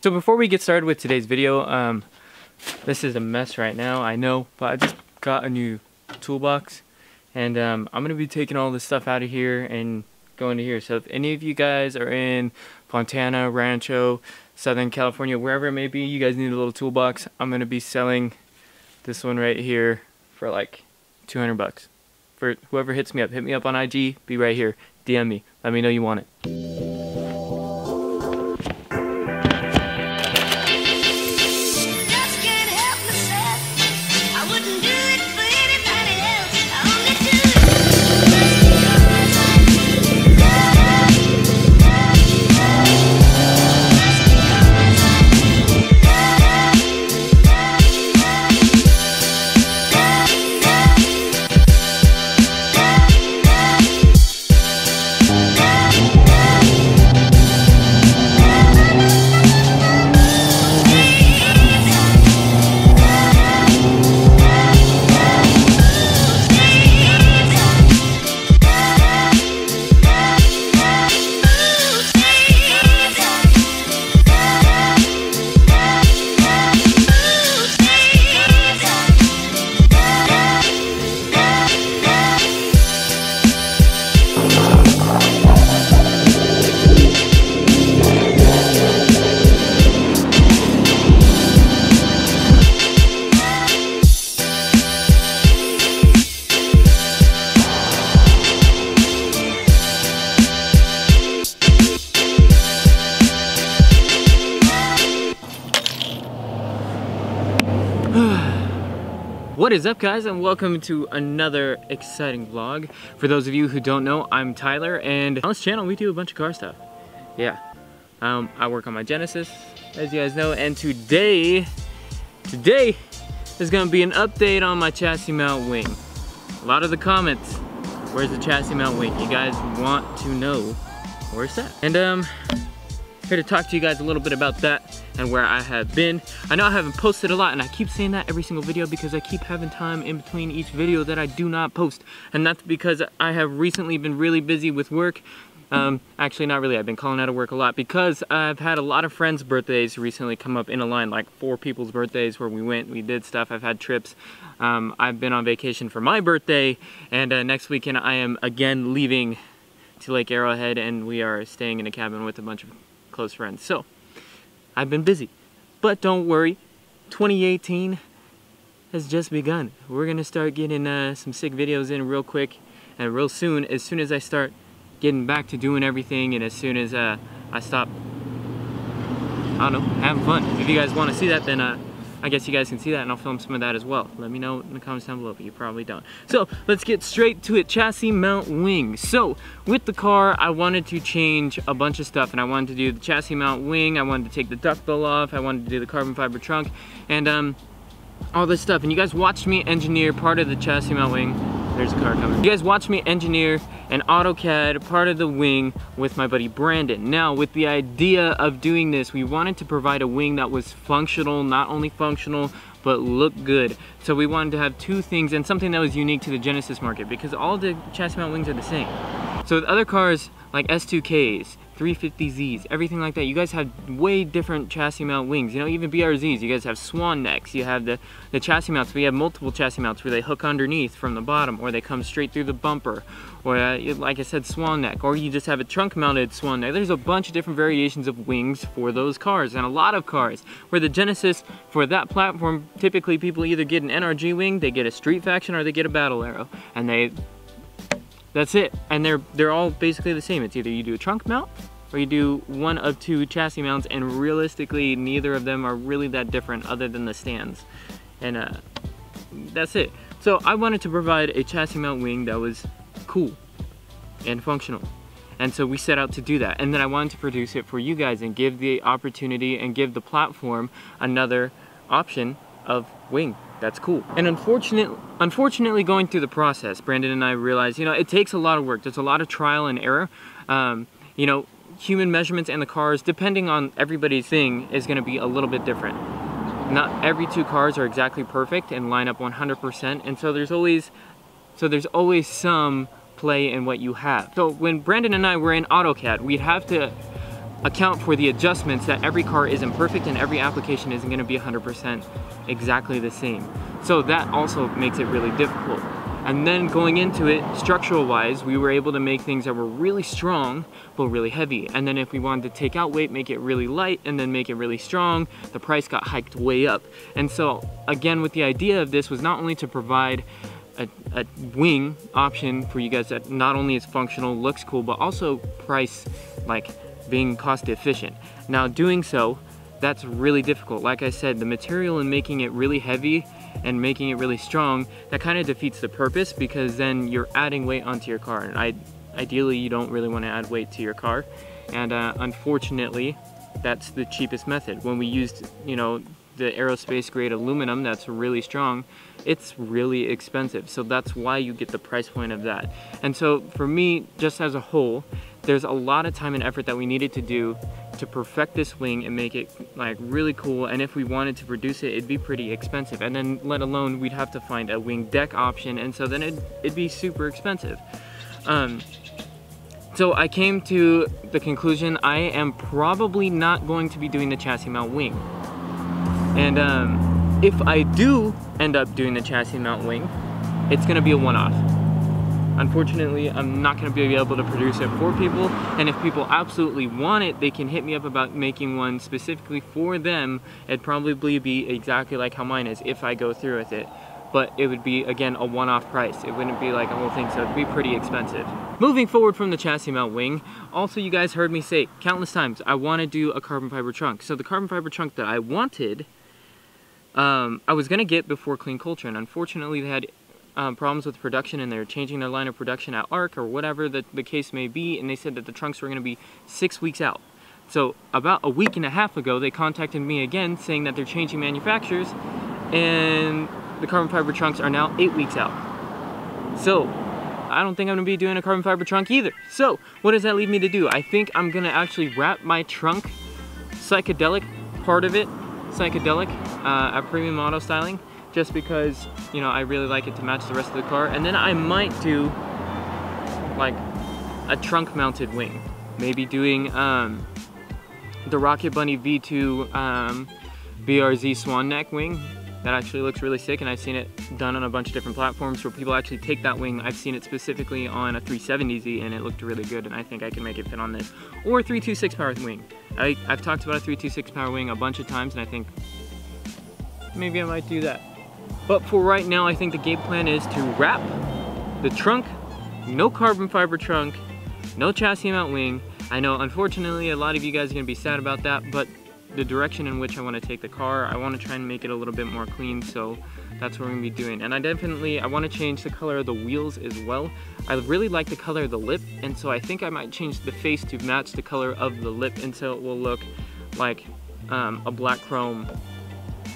So before we get started with today's video, this is a mess right now, I know, but I just got a new toolbox, and I'm gonna be taking all this stuff out of here and going to here. So if any of you guys are in Fontana, Rancho, Southern California, wherever it may be, you guys need a little toolbox, I'm gonna be selling this one right here for like 200 bucks. For whoever hits me up, hit me up on IG, be right here, DM me, let me know you want it. What is up, guys, and welcome to another exciting vlog. For those of you who don't know, I'm Tyler, and on this channel we do a bunch of car stuff. Yeah, I work on my Genesis, as you guys know, and today is gonna be an update on my chassis mount wing. A lot of the comments, where's the chassis mount wing? You guys want to know where's that? And here to talk to you guys a little bit about that and where I have been. I know I haven't posted a lot, and I keep saying that every single video because I keep having time in between each video that I do not post. And that's because I have recently been really busy with work. Actually not really, I've been calling out of work a lot because I've had a lot of friends' birthdays recently come up in a line, like 4 people's birthdays where we did stuff, I've had trips. I've been on vacation for my birthday, and next weekend I am again leaving to Lake Arrowhead, and we are staying in a cabin with a bunch of close friends. So I've been busy, but don't worry, 2018 has just begun. We're gonna start getting some sick videos in real quick and real soon. As soon as I start getting back to doing everything, and as soon as I stop, I don't know, having fun. If you guys want to see that, then I guess you guys can see that, and I'll film some of that as well. Let me know in the comments down below, but you probably don't. So let's get straight to it. Chassis mount wing. So with the car, I wanted to change a bunch of stuff, and I wanted to do the chassis mount wing, I wanted to take the duckbill off, I wanted to do the carbon fiber trunk, and all this stuff. And you guys watched me engineer part of the chassis mount wing. There's a car coming. You guys watched me engineer an AutoCAD part of the wing with my buddy Brandon. Now, with the idea of doing this, we wanted to provide a wing that was functional, not only functional, but look good. So we wanted to have 2 things, and something that was unique to the Genesis market, because all the chassis mount wings are the same. So with other cars like S2Ks, 350Zs, everything like that, you guys have way different chassis mount wings. You know, even BRZs, you guys have swan necks, you have the chassis mounts. We have multiple chassis mounts where they hook underneath from the bottom, or they come straight through the bumper, or like I said, swan neck, or you just have a trunk mounted swan neck. There's a bunch of different variations of wings for those cars, and a lot of cars. Where the Genesis, for that platform, typically people either get an NRG wing, they get a Street Faction, or they get a Battle Arrow, and that's it. And they're all basically the same. It's either you do a trunk mount, or you do one of 2 chassis mounts, and realistically neither of them are really that different other than the stands. And that's it. So I wanted to provide a chassis mount wing that was cool and functional. And so we set out to do that. And then I wanted to produce it for you guys and give the opportunity and give the platform another option of wing that's cool. And unfortunately going through the process, Brandon and I realized, you know, it takes a lot of work. There's a lot of trial and error. You know, human measurements and the cars, depending on everybody's thing, is gonna be a little bit different. Not every 2 cars are exactly perfect and line up 100%, and so there's always some play in what you have. So when Brandon and I were in AutoCAD, we'd have to account for the adjustments that every car isn't perfect and every application isn't going to be 100% exactly the same. So that also makes it really difficult. And then going into it, structural wise, we were able to make things that were really strong, but really heavy. And then if we wanted to take out weight, make it really light, and then make it really strong, the price got hiked way up. And so again, with the idea of this was not only to provide a wing option for you guys that not only is functional, looks cool, but also price, like being cost efficient. Now doing so, that's really difficult. Like I said, the material and making it really heavy and making it really strong, that kind of defeats the purpose, because then you're adding weight onto your car. And ideally, you don't really want to add weight to your car. And unfortunately, that's the cheapest method. When we used, you know, the aerospace grade aluminum that's really strong, it's really expensive. So that's why you get the price point of that. And so for me, just as a whole, there's a lot of time and effort that we needed to do to perfect this wing and make it like really cool. And if we wanted to produce it, it'd be pretty expensive. And then let alone we'd have to find a wing deck option, and so then it'd be super expensive. So I came to the conclusion I am probably not going to be doing the chassis mount wing. And if I do end up doing the chassis mount wing, it's gonna be a one-off. Unfortunately, I'm not gonna be able to produce it for people, and if people absolutely want it, they can hit me up about making one specifically for them. It'd probably be exactly like how mine is if I go through with it. But it would be, again, a one-off price. It wouldn't be like a whole thing, so it'd be pretty expensive. Moving forward from the chassis mount wing, also you guys heard me say countless times, I want to do a carbon fiber trunk. So the carbon fiber trunk that I wanted, I was gonna get before Clean Culture, and unfortunately they had problems with production, and they're changing their line of production at ARC or whatever the case may be, and they said that the trunks were gonna be 6 weeks out. So about a week and a half ago, they contacted me again saying that they're changing manufacturers, and the carbon fiber trunks are now 8 weeks out. So I don't think I'm gonna be doing a carbon fiber trunk either. So what does that leave me to do? I think I'm gonna actually wrap my trunk psychedelic part of it, psychedelic, a premium auto styling, just because, you know, I really like it to match the rest of the car. And then I might do like a trunk mounted wing, maybe doing the Rocket Bunny V2 BRZ swan neck wing. That actually looks really sick, and I've seen it done on a bunch of different platforms where people actually take that wing. I've seen it specifically on a 370Z, and it looked really good, and I think I can make it fit on this. Or 326 power wing. I've talked about a 326 power wing a bunch of times, and I think maybe I might do that. But for right now, I think the game plan is to wrap the trunk, no carbon fiber trunk, no chassis mount wing. I know, unfortunately, a lot of you guys are gonna be sad about that, but the direction in which I want to take the car, I want to try and make it a little bit more clean, so that's what we're going to be doing. And I want to change the color of the wheels as well. I really like the color of the lip, and so I think I might change the face to match the color of the lip, and so it will look like a black chrome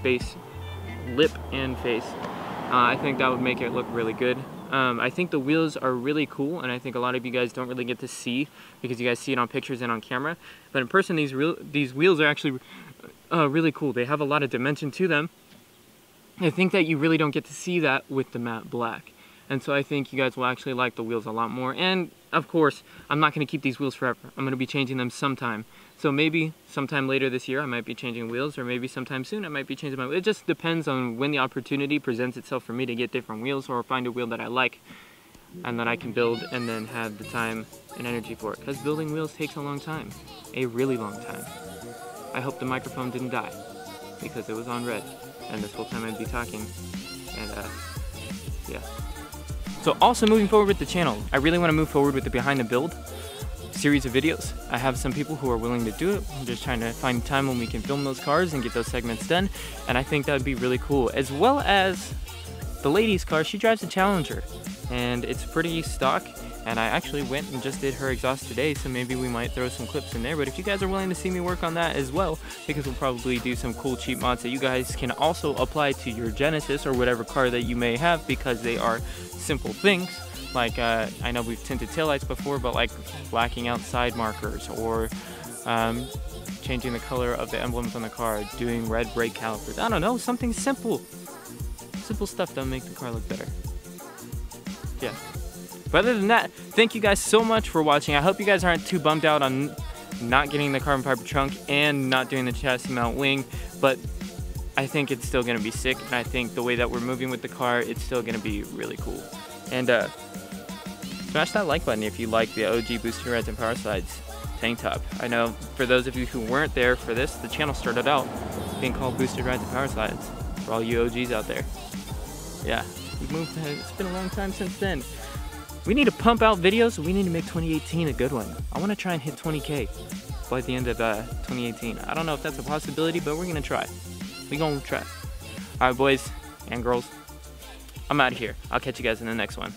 base, lip and face. I think that would make it look really good. I think the wheels are really cool, and I think a lot of you guys don't really get to see because you guys see it on pictures and on camera. But in person, these wheels are actually really cool. They have a lot of dimension to them. I think that you really don't get to see that with the matte black. And so I think you guys will actually like the wheels a lot more. And of course, I'm not going to keep these wheels forever. I'm going to be changing them sometime. So maybe sometime later this year I might be changing wheels, or maybe sometime soon I might be changing my wheels. It just depends on when the opportunity presents itself for me to get different wheels or find a wheel that I like and that I can build and then have the time and energy for it. Because building wheels takes a long time, a really long time. I hope the microphone didn't die because it was on red and this whole time I'd be talking, and yeah. So also moving forward with the channel, I really want to move forward with the behind the build series of videos. I have some people who are willing to do it. I'm just trying to find time when we can film those cars and get those segments done, and I think that would be really cool. As well as the lady's car, she drives a Challenger, and it's pretty stock, and I actually went and just did her exhaust today, so maybe we might throw some clips in there. But if you guys are willing to see me work on that as well, because we'll probably do some cool cheap mods that you guys can also apply to your Genesis or whatever car that you may have, because they are simple things. Like, I know we've tinted taillights before, but like blacking out side markers, or changing the color of the emblems on the car, doing red brake calipers. I don't know, something simple. Simple stuff that'll make the car look better. Yeah. But other than that, thank you guys so much for watching. I hope you guys aren't too bummed out on not getting the carbon fiber trunk and not doing the chassis mount wing, but I think it's still gonna be sick, and I think the way that we're moving with the car, it's still gonna be really cool. And smash that like button if you like the OG Boosted Rides and Power Slides tank top. I know for those of you who weren't there for this, the channel started out being called Boosted Rides and Power Slides, for all you OGs out there. Yeah, we've moved, it's been a long time since then. We need to pump out videos, we need to make 2018 a good one. I wanna try and hit 20K by the end of 2018. I don't know if that's a possibility, but we're gonna try. We gonna try. All right, boys and girls, I'm out of here. I'll catch you guys in the next one.